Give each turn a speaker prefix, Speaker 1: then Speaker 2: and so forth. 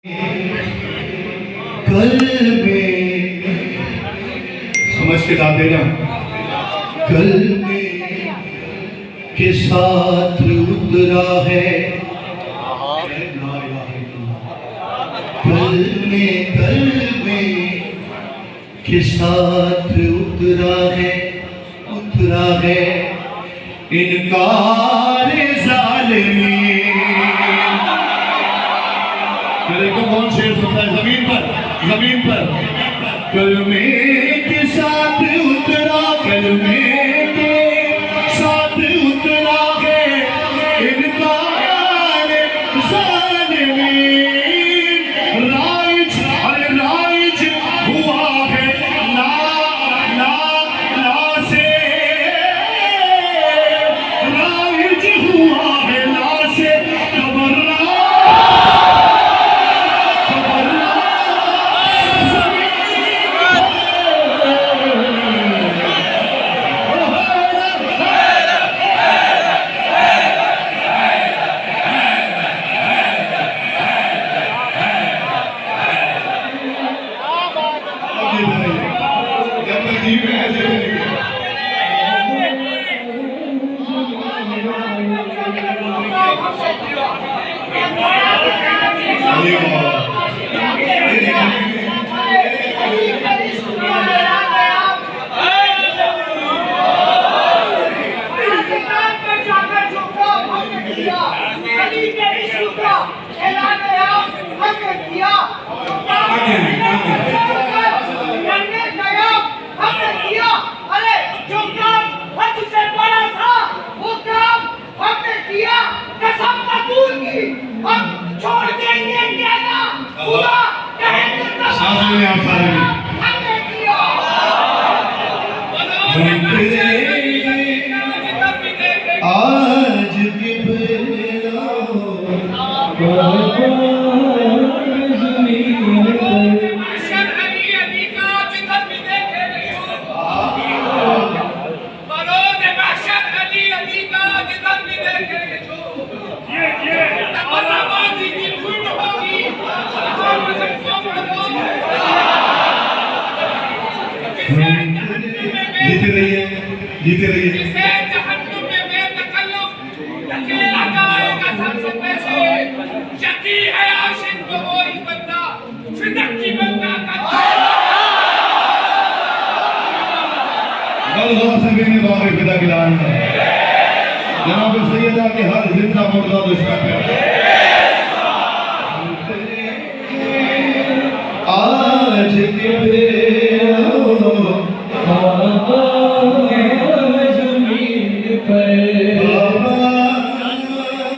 Speaker 1: कलमे समझ के गाते ना, कलमे के साथ उतरा है कलमे के साथ उतरा है इनकार ज़ालिमीन। मेरे को कौन शेर सुनता है? जमीन पर कलमे के साथ उतरा, कलमे के साथ उतरा है इनकार ज़ालिमीन। राइज हुआ है ना से, राइज हुआ है ना से जीते रहिए। जनाब सैयदा के हर जिंदा मुर्दा दुश्मन पे आज के